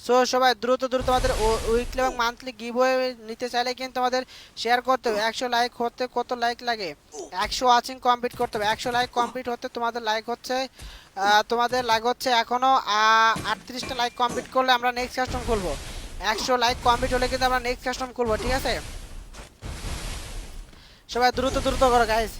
So সবাই দ্রুত দ্রুত আমাদের উইকলি এবং মান্থলি গিভওয়ে নিতে চাইলে কিন্তু আমাদের শেয়ার করতে হবে। 100 লাইক হতে কত লাইক লাগে? 100 ওয়াচিং কমপ্লিট করতে হবে। 100 লাইক কমপ্লিট হতে তোমাদের লাইক হচ্ছে এখনো 38টা লাইক কমপ্লিট করলে আমরা নেক্সট কাস্টম খুলবো। 100 লাইক কমপ্লিট হলে কিন্তু আমরা নেক্সট কাস্টম খুলবো, ঠিক আছে? সবাই দ্রুত দ্রুত করো গাইস।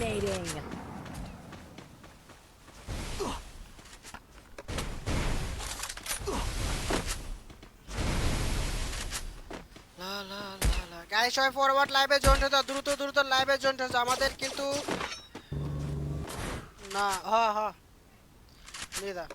Dominating. গাইস সবাই ফরওয়ার্ড লাইভে জয়েন হতে দ্রুত দ্রুত লাইভে জয়েন হতে আমাদের কিন্তু না হ্যাঁ হ্যাঁ নিদা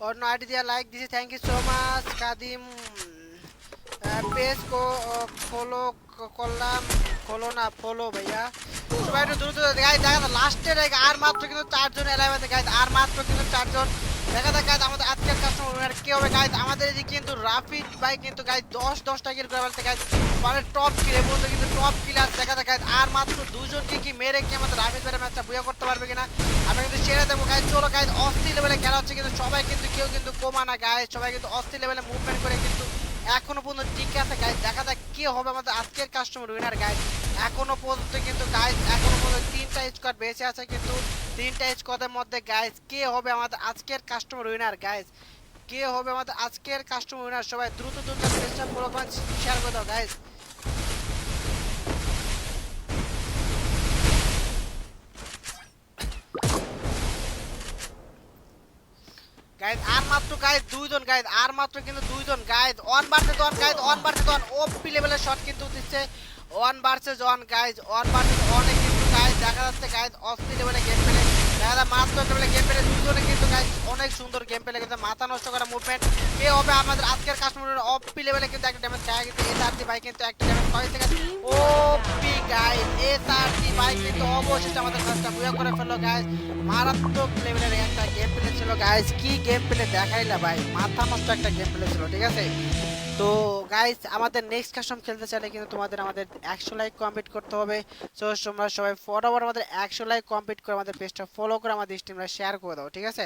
অন্য আইডি দিয়া লাইক দিছি, থ্যাংক ইউ সো মাচ কাদিম। পেজ কো ফলো করলাম, ফলো না ফলো ভাইয়া। সবাই একটু দ্রুত গাইস, দেখা লাস্টের আর মাত্র কিন্তু 4 জন এলাইভ আছে গাইস, আর মাত্র কিন্তু 4 জন। দেখা যাক গাইস আমাদের আজকের কাস্টমার কি হবে গাইস। আমাদের এদিকে কিন্তু রাফিদ ভাই কিন্তু গাইস 10-10টা কিল করে ফেলতে গাইস, মানে টপ কিল এর মধ্যে কিন্তু টপ কিল আছে। দেখা যাক গাইস আর মাত্র 2জনকে কি মেরে কি আমাদের রাফিদ ভাইয়ের ম্যাচটা বুয়া করতে পারবে কিনা আমরা কিন্তু ছেড়ে দেবো গাইস। চলো গাইস, অস্থির লেভেলে খেলা হচ্ছে কিন্তু সবাই কিন্তু কেউ কিন্তু কমা না গাইস, সবাই কিন্তু অস্থির লেভেলে মুভমেন্ট করে কিন্তু এখনো পর্যন্ত টিকে আছে গাইস। দেখা যাক কি হবে আমাদের আজকের কাস্টমার উইনার গাইস। এখনো পর্যন্ত কিন্তু গাইস এখনো পর্যন্ত 3টা স্কোয়াড বেঁচে আছে, কিন্তু 3টা স্কোয়াডের মধ্যে গাইস কে হবে আমাদের আজকের কাস্টমার উইনার গাইস, কে হবে আমাদের আজকের কাস্টমার উইনার? সবাই দ্রুত দ্রুত পেজটা ফলো করে শেয়ার করে দাও গাইস। গাইস আর মাত্র গাইস 2জন গাইস, আর মাত্র কিন্তু 2জন guys. One versus one guys, one versus one OP লেভেলের শট কিন্তু দিচ্ছে। One versus one guys, one versus অনে কিন্তু গাইস দেখা যাচ্ছে গাইস অস্থির লেভেলে গেম প্লে দাদা মাত্র একটা গেম প্লে দুজনে কিন্তু গাইস অনেক সুন্দর গেম প্লে কিন্তু মাথা নষ্ট করা মুভমেন্ট কে হবে আমাদের আজকের কাস্টমার অফ পি লেভেলে কিন্তু একটা ড্যামেজ খায় কিন্তু এসআরজি ভাই কিন্তু একটা ড্যামেজ কয় second O P guys SRG ভাই কিন্তু অবশেষে আমাদের কাজটা বুয়া করে ফেললো গাইস মারাত্মক লেভেলের একটা গেম প্লে ছিল গাইস কি গেম প্লে দেখাইলা ভাই মাথা নষ্ট একটা গেম প্লে ছিল ঠিক আছে তো গাইস আমাদের নেক্সট কাস্টম খেলতে চাইলে কিন্তু তোমাদের আমাদের 100 লাইক কমপ্লিট করতে হবে সো তোমরা সবাই ফটাফট আমাদের 100 লাইক কমপ্লিট করে আমাদের পেজটা ফলো করে আমাদের স্ট্রিমটা শেয়ার করে দাও ঠিক আছে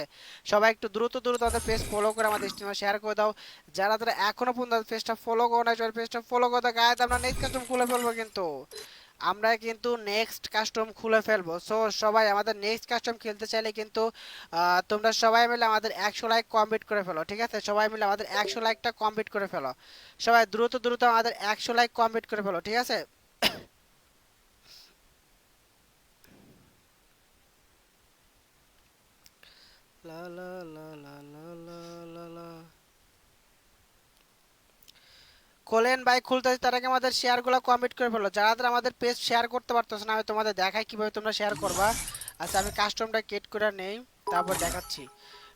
সবাই একটু দ্রুত দ্রুত আমাদের পেজ ফলো করে আমাদের স্ট্রিমটা শেয়ার করে দাও যারা যারা এখনো পর্যন্ত পেজটা ফলো করো না সবাই পেজটা ফলো করে দাও গাইস আমরা নেক্সট কাস্টম খুলে ফেলবো কিন্তু আমরা কিন্তু নেক্সট কাস্টম খুলে ফেলবো সো সবাই আমাদের নেক্সট কাস্টম খেলতে চাইলে কিন্তু তোমরা সবাই মিলে আমাদের 100 লাইক কমপ্লিট করে ফেলো ঠিক আছে সবাই মিলে আমাদের 100 লাইকটা কমপ্লিট করে ফেলো সবাই দ্রুত দ্রুত আমাদের 100 লাইক কমপ্লিট করে ফেলো ঠিক আছে লা লা লা লা লা লা লা লা খোলেন ভাই খুলতেছি তার আগে আমাদের শেয়ারগুলো কমপ্লিট করে ফেলো যারা যারা আমাদের পেজ শেয়ার করতে পারতেছ না আমি তোমাদের দেখাই কিভাবে তোমরা শেয়ার করবা আচ্ছা আমি কাস্টমটা কেট করে নেই তারপর দেখাচ্ছি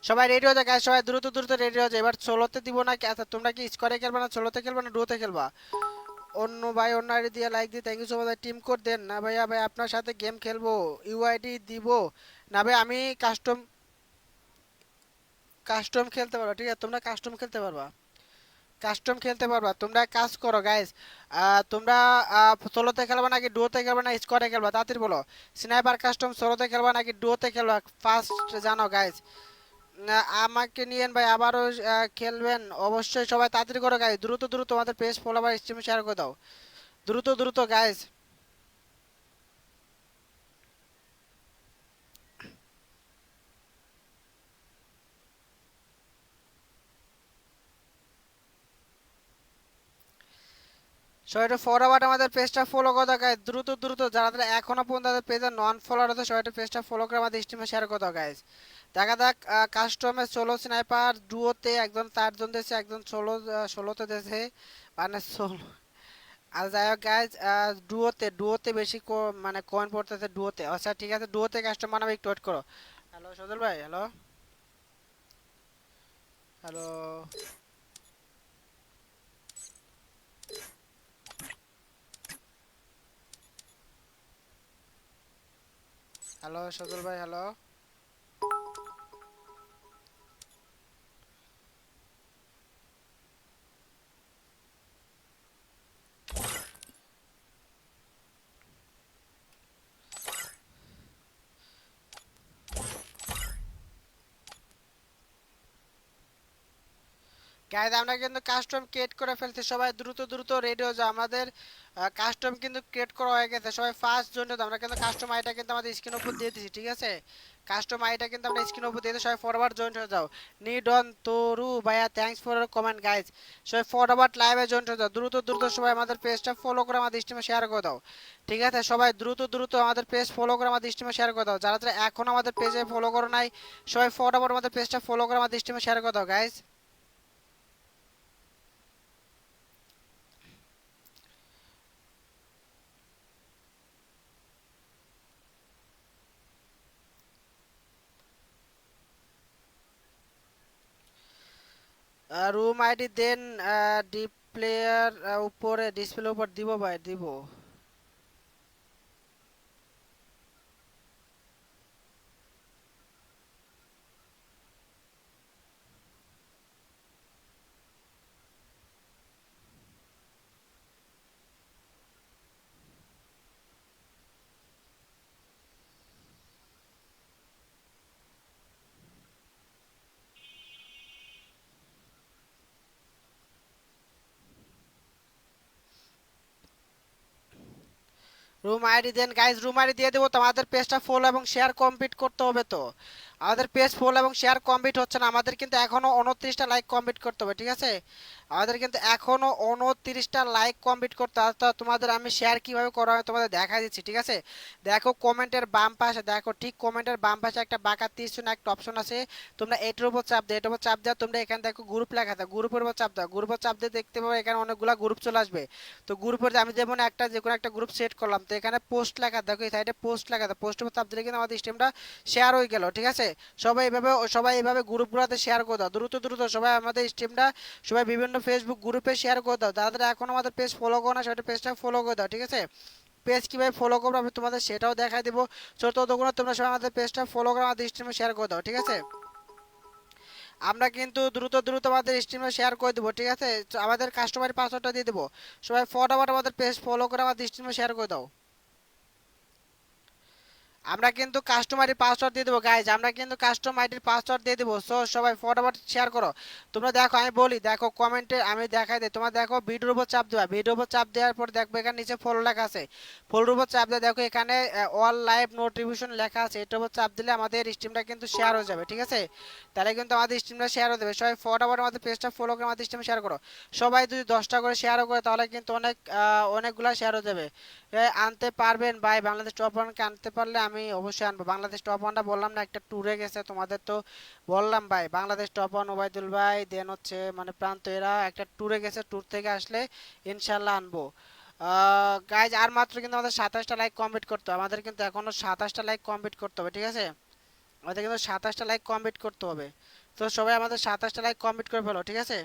সবাই রেডি হয়ে যায় সবাই দ্রুত দ্রুত রেডি হয়ে যায় এবার সোলোতে দিব না আচ্ছা তোমরা কি স্কোয়ারে খেলবা না সোলোতে খেলবা না ডুয়োতে খেলবা অন্য ভাই অন্য আইডি দিয়ে লাইক দিয়ে thank you so much team code দেন না ভাইয়া ভাই আপনার সাথে গেম খেলবো ইউআইডি দিব না ভাই আমি কাস্টম কাস্টম খেলতে পারবো ঠিক আছে তোমরা কাস্টম খেলতে পারবা কাস্টম খেলতে পারবা তোমরা এক কাজ করো গাইস তোমরা সোলোতে খেলবা নাকি ডুয়োতে খেলবা না স্কোয়াডে খেলবা তাড়াতাড়ি বলো স্নাইপার কাস্টম সোলোতে খেলবা নাকি ডুয়োতে খেলবা ফার্স্ট জানো গাইস আমাকে নিয়েন ভাই আবারও খেলবেন অবশ্যই সবাই তাড়াতাড়ি করো গাইস দ্রুত দ্রুত তোমাদের পেজ ফলো বা স্ট্রিম শেয়ার করে দাও দ্রুত দ্রুত গাইস সবাই একটু ফরওয়ার্ড আমাদের পেজটা ফলো করে দাও গাইস দ্রুত দ্রুত যারা যারা এখনো পর্যন্ত তাদের পেজে নন ফলোয়ার আছে সবাই একটু পেজটা ফলো করে আমাদের স্ট্রিমে শেয়ার করে দাও গাইস দেখা যাক কাস্টমে সোলো স্নাইপার ডুয়োতে একজন 4 জন দিয়েছে একজন ষোলোতে দিয়েছে মানে ষোলো আর যাই হোক গাইজ ডুয়োতে বেশি মানে কয়েন পড়তেছে ডুয়োতে আচ্ছা ঠিক আছে ডুয়োতে কাস্টম বানাবে একটু ওয়েট করো হ্যালো সজল ভাই হ্যালো হ্যালো হ্যালো সজল ভাই হ্যালো গাইজ আমরা কিন্তু কাস্টম ক্রিয়েট করে ফেলছি সবাই দ্রুত দ্রুত রেডি হয়ে যাও আমাদের কাস্টম কিন্তু ক্রিয়েট করা হয়ে গেছে সবাই ফার্স্ট জন্য আমরা কিন্তু কাস্টম আইটা কিন্তু আমাদের স্ক্রিন উপর দিয়ে দিছি ঠিক আছে কাস্টম আইটা কিন্তু আমরা স্ক্রিন উপর দিয়ে দিই সবাই ফরওয়ার্ড জয়েন হয়ে যাও নিড অন তোরু ভাইয়া thanks for your comment guys সবাই ফরওয়ার্ড লাইভে জয়েন হয়ে যাও দ্রুত দ্রুত সবাই আমাদের পেজটা ফলো করে আমাদের স্ট্রিমে শেয়ার করে দাও ঠিক আছে সবাই দ্রুত দ্রুত আমাদের পেজ ফলো করে আমাদের স্ট্রিমে শেয়ার করে দাও যারা যারা এখন আমাদের পেজে ফলো করো নাই সবাই ফরওয়ার্ড আমাদের পেজটা ফলো করে আমাদের স্ট্রিমে শেয়ার করে দাও গাইজ রুম আইডি দেন ডিপ্লেয়ার উপরে ডিসপ্লে উপর দিব ভাই দিব রুম আইডি দেন গাইজ রুম আইডি দিয়ে দেবো তোমাদের পেজটা ফলো এবং শেয়ার কমপ্লিট করতে হবে তো আমাদের পেজ ফলো এবং শেয়ার কমপ্লিট হচ্ছে না, আমাদের কিন্তু এখনো 29টা লাইক কমপ্লিট করতে হবে, ঠিক আছে? আমাদের কিন্তু এখনো 29টা লাইক কমপ্লিট করতে হবে। তো তোমাদের আমি শেয়ার কিভাবে করা হয় তোমাদের দেখা দিচ্ছি, ঠিক আছে? দেখো কমেন্টের বাম পাশে, দেখো ঠিক কমেন্টের বাম পাশে একটা বাঁকা তীর চিহ্ন একটা অপশন আছে, তোমরা এটার উপর চাপ দাও, এটার উপর চাপ দাও, তোমরা এখানে দেখো গ্রুপ লেখা আছে, গ্রুপের উপর চাপ দাও, গ্রুপের চাপ দিয়ে দেখতে পাবো এখানে অনেকগুলা গ্রুপ চলে আসবে। তো গ্রুপের আমি যেমন একটা যে কোনো একটা গ্রুপ সেট করলাম, তো এখানে পোস্ট লেখা দেখো, এই সাইডে পোস্ট লেখা, পোস্টের উপর চাপ দিলে কিন্তু আমাদের স্ট্রিমটা শেয়ার হয়ে গেল, ঠিক আছে? সবাই এইভাবে গ্রুপগুলোতে শেয়ার করে দাও, দ্রুত দ্রুত সবাই আমাদের স্ট্রিমটা, সবাই বিভিন্ন ফেসবুক গ্রুপে শেয়ার করে দাও, যারা এখন আমাদের পেজ ফলো করো না সেটা পেজটা ফলো করে দাও, ঠিক আছে? পেজ কীভাবে ফলো করবো আমি তোমাদের সেটাও দেখাই দেবো। ততক্ষণ তোমরা সবাই আমাদের পেজটা ফলো করে আমাদের স্ট্রিমে শেয়ার করে দাও, ঠিক আছে? আমরা কিন্তু দ্রুত দ্রুত আমাদের স্ট্রিমে শেয়ার করে দেবো, ঠিক আছে? তো আমাদের কাস্টমার পাসওয়ার্ডটা দিয়ে দেবো, সবাই ফটাফট আমাদের পেজ ফলো করে আমাদের স্ট্রিমে শেয়ার করে দাও। আমরা কিন্তু কাস্টমারের পাসওয়ার্ড দিয়ে দেবো গাইজ, আমরা কিন্তু কাস্টমাইডের পাসওয়ার্ড দিয়ে দেবো। সো সবাই ফটাফট শেয়ার করো। তোমরা দেখো আমি বলি, দেখো কমেন্টে আমি দেখাই দিই, তোমরা দেখো ভিডিওর উপর চাপ দেবা, ভিডিওর উপর চাপ দেওয়ার পর দেখবে এখানে নিচে ফলো লেখা আছে, ফলোর উপর চাপ দিয়ে দেখো এখানে অল লাইভ নোটিফিকেশন লেখা আছে, এটার উপর চাপ দিলে আমাদের স্ট্রিমটা কিন্তু শেয়ার হয়ে যাবে, ঠিক আছে? তাহলে কিন্তু আমাদের স্ট্রিমটা শেয়ার হয়ে যাবে। সবাই ফটাফট আমাদের পেজটা ফলো করে আমাদের স্ট্রিমে শেয়ার করো। সবাই যদি 10টা করে শেয়ারও করে তাহলে কিন্তু অনেকগুলা শেয়ার হয়ে যাবে। আনতে পারবেন ভাই, বাংলাদেশ টপ ওয়ানকে আনতে পারলে আমি অবশ্যই আনবো। বাংলাদেশ টপ ওয়ানটা বললাম না একটা ট্যুরে গেছে, তোমাদের তো বললাম ভাই, বাংলাদেশ টপ ওয়ান ওবায়দুল ভাই দেন হচ্ছে মানে প্রান্ত, এরা একটা ট্যুরে গেছে, ট্যুর থেকে আসলে ইনশাল্লাহ আনবো। গাইজ আর মাত্র কিন্তু আমাদের 27টা লাইক কমপ্লিট করতে হবে, আমাদের কিন্তু এখনো 27টা লাইক কমপ্লিট করতে হবে, ঠিক আছে? আমাদের কিন্তু 27টা লাইক কমপ্লিট করতে হবে। তো সবাই আমাদের 27টা লাইক কমপ্লিট করে ফেলো, ঠিক আছে?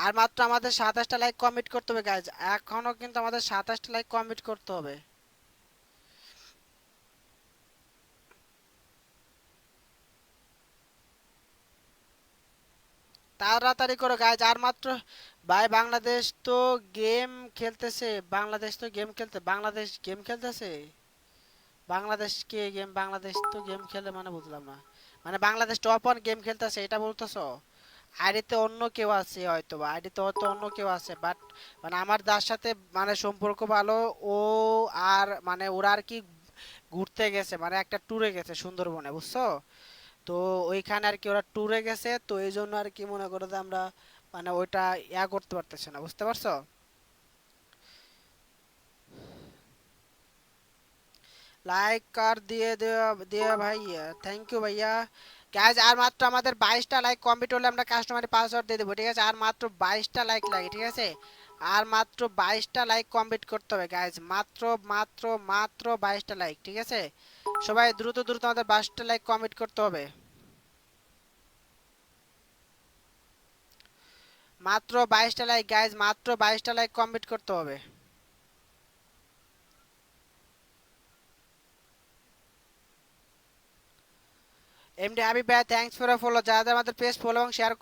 আর মাত্র আমাদের 27টা লাইক কমপ্লিট করতে হবে গাইজ, এখনো কিন্তু আমাদের 27টা লাইক কমপ্লিট করতে হবে। তাড়াতাড়ি করো গাইজ আর মাত্র। ভাই বাংলাদেশ তো গেম খেলতেছে, বাংলাদেশ তো গেম খেলতে, বাংলাদেশ গেম খেলতেছে, বাংলাদেশ কে গেম, বাংলাদেশ তো গেম খেলে মানে বুঝলাম না, মানে বাংলাদেশ টপ ওয়ান গেম খেলতেছে এটা বলতেছো? আইডিতে অন্য কেউ আছে হয়তো, বা আইডিতে হয়তো অন্য কেউ আছে, বাট মানে আমার যার সাথে মানে সম্পর্ক ভালো, ও আর মানে ওরা আর কি ঘুরতে গেছে, মানে একটা ট্যুরে গেছে সুন্দরবনে, বুঝছো? তো ওইখানে আর কি ওরা ট্যুরে গেছে, তো এই জন্য আর কি মনে করো যে আমরা মানে ওইটা করতে পারতেছি না, বুঝতে পারছো? লাইক কার দিয়ে দেওয়া দিয়ে ভাই, থ্যাংক ইউ ভাইয়া। গাইজ আর মাত্র আমাদের 22টা লাইক কমপ্লিট হলে আমরা কাস্টমারের পাসওয়ার্ড দিয়ে দেবো, ঠিক আছে? আর মাত্র 22টা লাইক লাগে, ঠিক আছে? আর মাত্র 22টা লাইক কমপ্লিট করতে হবে গাইজ, মাত্র মাত্র মাত্র 22টা লাইক, ঠিক আছে? সবাই দ্রুত দ্রুত আমাদের 22টা লাইক কমপ্লিট করতে হবে। মাত্র 22টা লাইক গাইজ, মাত্র 22টা লাইক কমপ্লিট করতে হবে। এমডি হাবিব ভাই থ্যাঙ্কস ফর ফলো, যারা আমাদের পেজ ফলো এবং শেয়ার।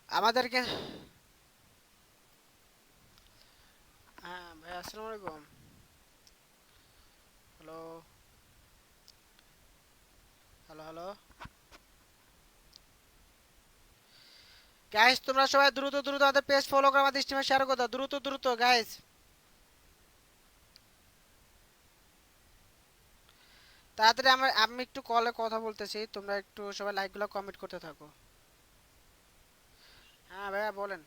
আমাদেরকে, হ্যাঁ ভাই আসসালামু আলাইকুম। Hello, hello, hello. গাইস তোমরা সবাই দ্রুত দ্রুত আমাদের পেজ ফলো করে আমাদের স্ট্রিমে শেয়ার করে দাও, দ্রুত দ্রুত গাইস। তাড়াতাড়ি আমি একটু কলে কথা বলতেছি, তোমরা একটু সবাই লাইকগুলো কমেন্ট করতে থাকো। হ্যাঁ ভাইয়া বলেন।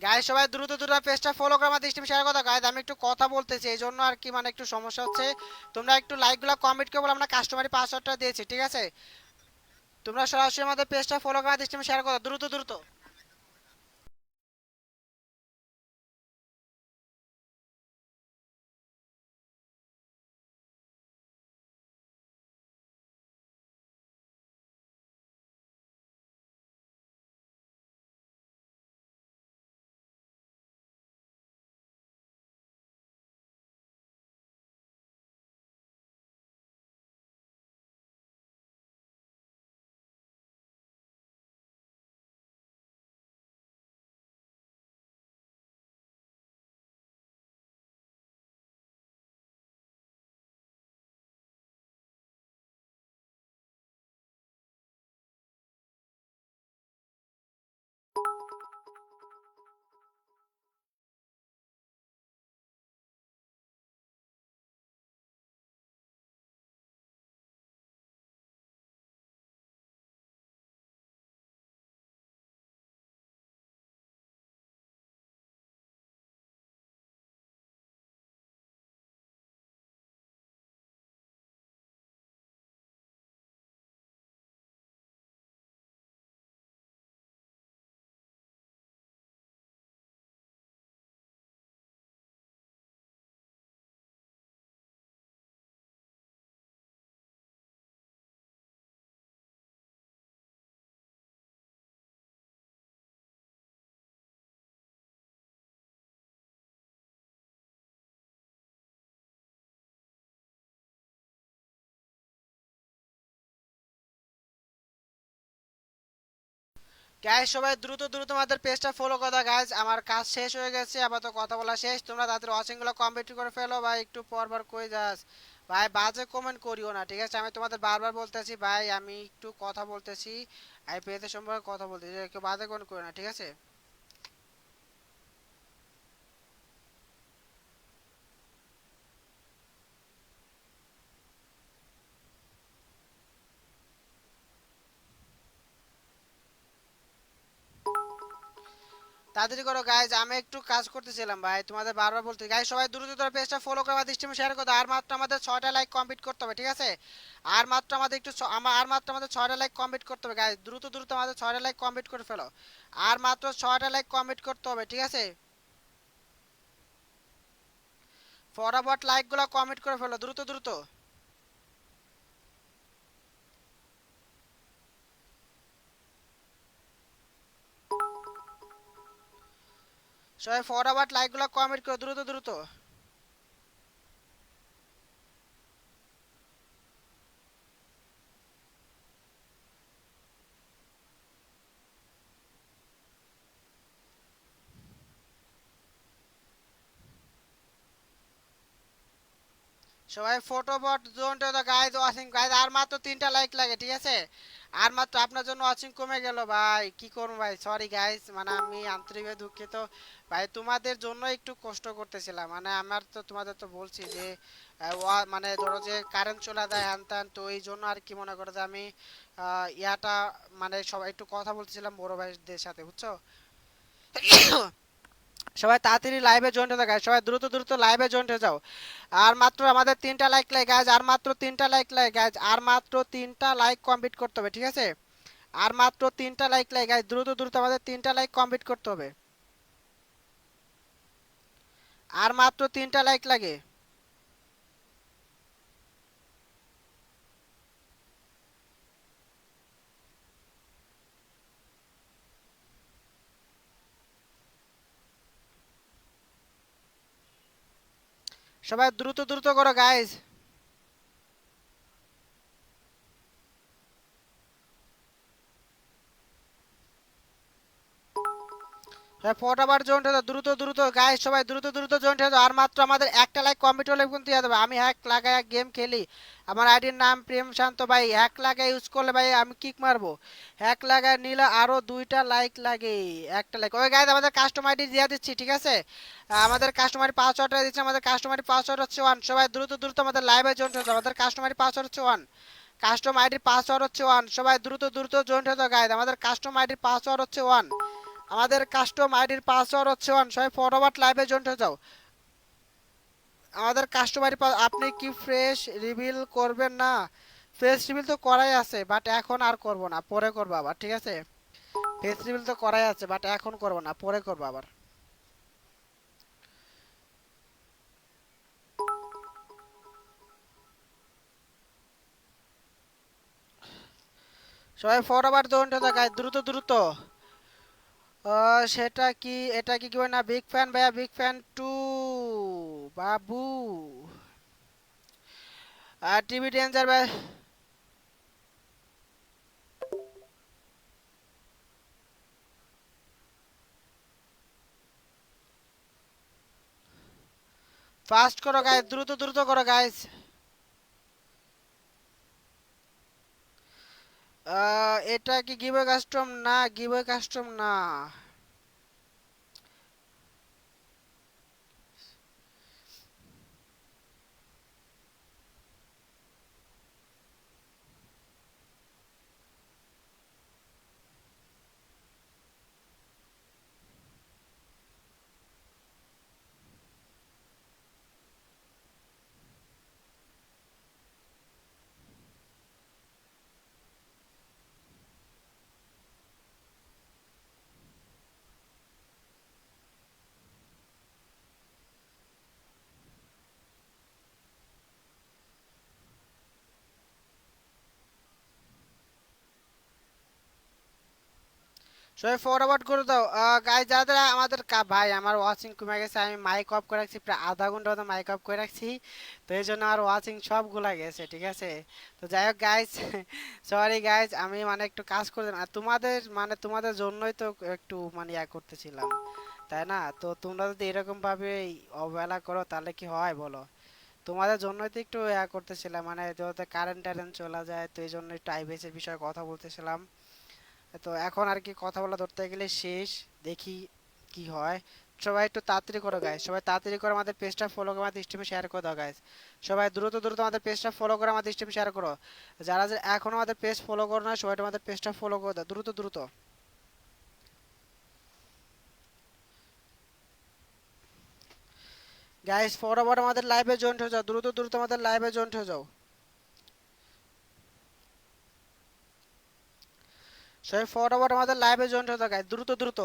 গাইজ সবাই দ্রুত দ্রুত পেজটা ফলো করে আমার স্ট্রিম শেয়ার কথা গাইজ, আমি একটু কথা বলতেছি এই জন্য আর কি, মানে একটু সমস্যা হচ্ছে। তোমরা একটু লাইকগুলো কমেন্ট করে বলো, আমরা কাস্টমারি পাসওয়ার্ডটা দিয়েছি, ঠিক আছে? তোমরা সরাসরি আমাদের পেজটা ফলো করে আমার স্ট্রিম শেয়ার করো দ্রুত দ্রুত। গাইজ সবাই দ্রুত দ্রুত আমাদের পেজটা ফলো করো গাইজ, আমার কাজ শেষ হয়ে গেছে, আবার তো কথা বলা শেষ, তোমরা তাদের ওয়াচিংগুলো কমপ্লিট করে ফেলো ভাই, একটু পরবার কই যাস ভাই, বাজে কমেন্ট করিও না, ঠিক আছে? আমি তোমাদের বারবার বলতেছি ভাই, আমি একটু কথা বলতেছি, আমি পেজের সম্পর্কে কথা বলতেছি, কেউ বাজে কমেন্ট করিও না, ঠিক আছে? তাড়াতাড়ি করো গাইজ, আমি একটু কাজ করতেছিলাম ভাই, তোমাদের বারবার বলতে গাইজ সবাই দ্রুত দ্রুত পেজটা ফলো করে আমাদের স্ট্রিম শেয়ার করো, আর মাত্র আমাদের 6টা লাইক কমপ্লিট করতে হবে, ঠিক আছে? আর মাত্র আমাদের একটু আর মাত্র আমাদের 6টা লাইক কমপ্লিট করতে হবে গাইজ, দ্রুত দ্রুত আমাদের 6টা লাইক কমপ্লিট করে ফেলো। আর মাত্র 6টা লাইক কমপ্লিট করতে হবে, ঠিক আছে? ফটাফট লাইকগুলো কমপ্লিট করে ফেলো দ্রুত দ্রুত। সবাই ফটাফট লাইকগুলো কমপ্লিট করো দ্রুত দ্রুত। সবাই ফটোবট জোনটা তো গাইজ ওয়াচিং গাইজ, আর মাত্র 3টা লাইক লাগে, ঠিক আছে? আর মাত্র আপনার জন্য ওয়াচিং কমে গেল ভাই, কি করবো ভাই, সরি গাইজ, মানে আমি আন্তরিকভাবে দুঃখিত ভাই, তোমাদের জন্য একটু কষ্ট করতেছিলাম, মানে আমার তো তোমাদের তো বলছি যে মানে ধরো যে কারেন্ট চলে যায় হ্যান ত্যান, তো এই জন্য আর কি মনে করো যে আমি ইয়াটা মানে সবাই একটু কথা বলতেছিলাম বড় ভাইদের সাথে, বুঝছো? সবাই তাড়াতাড়ি লাইভে জয়েন হয়ে যায়, সবাই দ্রুত দ্রুত লাইভে জয়েন হয়ে যাও। আর মাত্র আমাদের 3টা লাইক লাগে গাইজ, আর মাত্র 3টা লাইক লাগে গাইজ, আর মাত্র 3টা লাইক কমপ্লিট করতে হবে, ঠিক আছে? আর মাত্র 3টা লাইক লাগে গাইজ, দ্রুত দ্রুত আমাদের 3টা লাইক কমপ্লিট করতে হবে। আর মাত্র 3টা লাইক লাগে। সবাই দ্রুত দ্রুত করো গাইজ। হ্যাঁ ফটাফট জয়েন্ট হয়ে যাও দ্রুত দ্রুত গাইস, সবাই দ্রুত দ্রুত জয়েন্ট হয়ে যাও, আর মাত্র আমাদের একটা লাইক কমপ্লিট হলে কিন্তু দিয়ে দেবে। আমি হ্যাক লাগায় গেম খেলি, আমার আইডির নাম প্রেম শান্ত ভাই, হ্যাক লাগায় ইউজ করলে ভাই আমি কিক মারবো, হ্যাক লাগায় নিলে আরো 2টা লাইক লাগে, একটা লাইক ওই গাইস, আমাদের কাস্টমার আইডি দিয়ে দিচ্ছি, ঠিক আছে? আমাদের কাস্টমার পাসওয়ার্ডটা দিচ্ছি, আমাদের কাস্টমার পাসওয়ার্ড হচ্ছে 1, সবাই দ্রুত দ্রুত আমাদের লাইভে জয়েন্ট হয়ে যাও, আমাদের কাস্টমার পাসওয়ার্ড হচ্ছে 1, কাস্টম আইডির পাসওয়ার্ড হচ্ছে 1, সবাই দ্রুত দ্রুত জয়েন্ট হয়ে যাও গাইস, আমাদের কাস্টম আইডির পাসওয়ার্ড হচ্ছে 1, আমাদের কাস্টম আইডির পাসওয়ার্ড হচ্ছে ওয়ান, সবাই ফরওয়ার্ড লাইভে জয়েন হয়ে যাও। আমাদের কাস্টম আইডি আপনি কি ফ্রেশ রিভিল করবেন না? ফেস রিভিল তো করাই আছে, বাট এখন আর করব না, পরে করবো আবার, ঠিক আছে? ফেস রিভিল তো করাই আছে, বাট এখন করব না, পরে করবো আবার। সবাই ফরওয়ার্ড জয়েন হয়ে যাও গাইস, দ্রুত দ্রুত। সেটা কি, এটা কি কি না, বিগ ফ্যান ভাইয়া, বিগ ফ্যান টু বাবু। আর টিভি ডেঞ্জার ভাই, ফাস্ট করো গাইস, দ্রুত দ্রুত করো গাইস। এটা কি গিভওয়ে কাস্টম না, গিভওয়ে কাস্টম না। সবাই ফরওয়ার্ড করে দাও। গাইস যারা যারা আমাদের ভাই, আমার ওয়াচিং কমে গেছে, আমি মাইক অফ করে রাখছি প্রায় আধা ঘন্টা মতো, মাইক অফ করে রাখছি। তো এই জন্য আর ওয়াচিং সব গুলা গেছে, ঠিক আছে? তো যাই হোক গাইস, সরি গাইস, আমি মানে একটু কাজ করতে না, তোমাদের মানে তোমাদের জন্যই তো একটু মানে ইয়া করতেছিলাম, তাই না? তো তোমরা যদি এরকম ভাবে অবহেলা করো তাহলে কি হয় বলো? তোমাদের জন্যই তো একটু ইয়া করতেছিলাম, মানে যাতে কারেন্ট টারেন্ট চলে যায়, তো এই জন্য একটু আইবিএস বিষয়ে কথা বলতেছিলাম। তো এখন আর কি কথা বলা ধরতে গেলে শেষ, দেখি কি হয়। সবাই একটু তাড়াতাড়ি করো গাইস, সবাই তাড়াতাড়ি করে আমাদের পেজটা ফলো করে আমাদের স্ট্রিমে শেয়ার করে দাও গাইস। সবাই দ্রুত দ্রুত আমাদের পেজটা ফলো করে আমাদের স্ট্রিমে শেয়ার করো। যারা যারা এখনো আমাদের পেজ ফলো করো না, সবাই আমাদের পেজটা ফলো করে দাও দ্রুত দ্রুত। গাইস ফরওয়ার্ড আমাদের লাইভে জয়েন হয়ে যাও, দ্রুত দ্রুত আমাদের লাইভে জয়েন হয়ে যাও। সবাই ফরওয়ার্ড আমাদের লাইভে জয়েন হয়ে যাও গাইস, দ্রুত দ্রুত।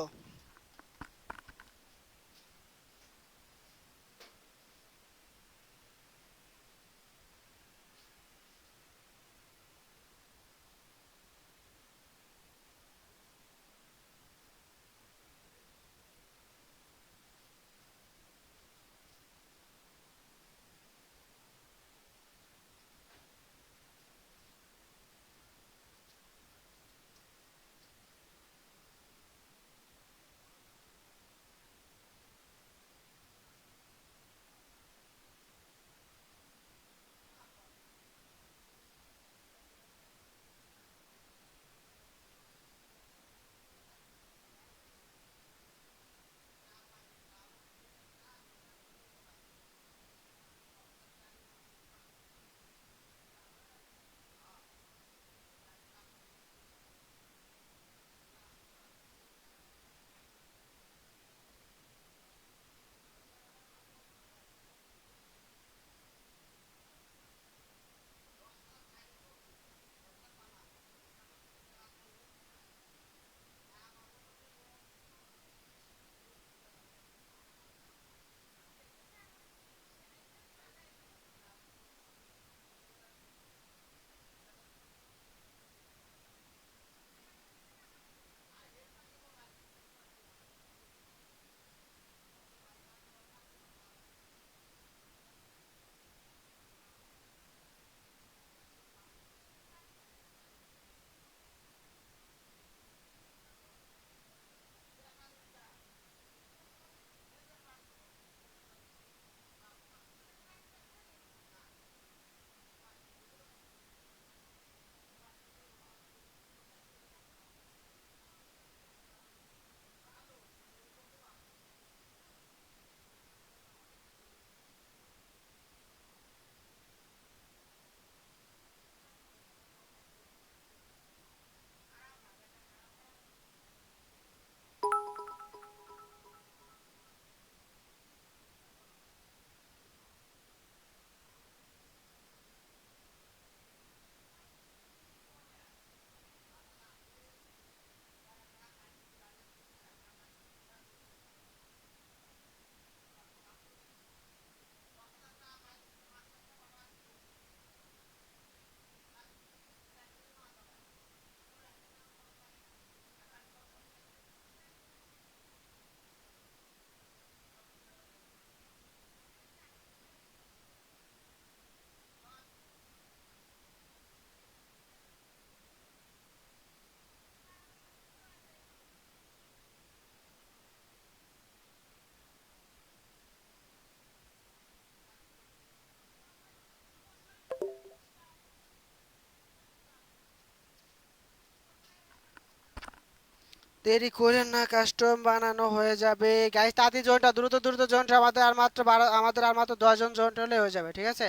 দেরি করেন না, কাস্টম বানানো হয়ে যাবে গাইস। তাড়াতাড়ি জয়েন্ট হও, দ্রুত দ্রুত জয়েন্ট হও। আমাদের আর মাত্র 12, আমাদের আর মাত্র 10 জন জয়েন্ট হলে হয়ে যাবে, ঠিক আছে?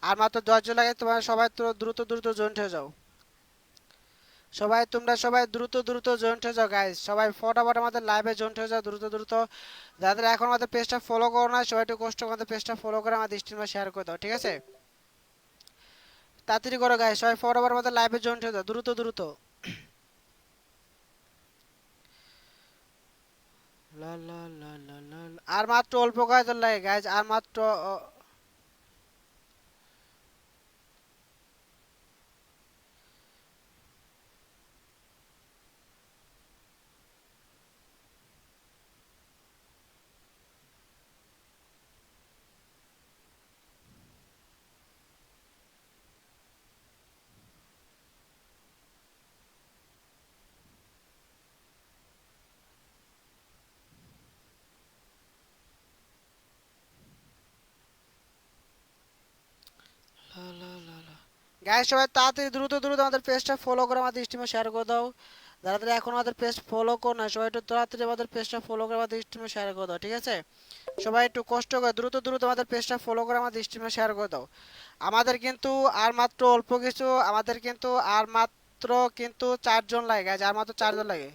আর মাত্র 10 জন লাগে, তোমরা সবাই তো দ্রুত দ্রুত জয়েন্ট হয়ে যাও। সবাই তোমরা সবাই দ্রুত দ্রুত জয়েন্ট হয়ে যাও গাইস, সবাই ফটাফট আমাদের লাইভে জয়েন্ট হয়ে যাও দ্রুত দ্রুত। যাদের এখন আমাদের পেজটা ফলো করো না, সবাই একটু কষ্ট করে আমাদের পেজটা ফলো করে আমাদের স্ট্রিমে শেয়ার করে দাও, ঠিক আছে? তাড়াতাড়ি করো গাইস, সবাই ফটাফট আমাদের লাইভে জয়েন্ট হয়ে যাও দ্রুত দ্রুত। লা লা লা লা লা লা। আর মাত্র অল্প কয়েকজন লাগে গাইজ, আর মাত্র গাইজ সবাই তাড়াতাড়ি দ্রুত দ্রুত আমাদের পেজটা ফলো করে আমাদের স্ট্রিমে শেয়ার করে দাও। যারা যারা এখন আমাদের পেজ ফলো করো না, সবাই একটু তাড়াতাড়ি আমাদের পেজটা ফলো করে আমাদের স্ট্রিমে শেয়ার করে দাও, ঠিক আছে? সবাই একটু কষ্ট করে দ্রুত দ্রুত আমাদের পেজটা ফলো করে আমাদের স্ট্রিমে শেয়ার করে দাও। আমাদের কিন্তু আর মাত্র অল্প কিছু, আমাদের কিন্তু আর মাত্র কিন্তু 4 জন লাগে গাইজ, আর মাত্র 4 জন লাগে।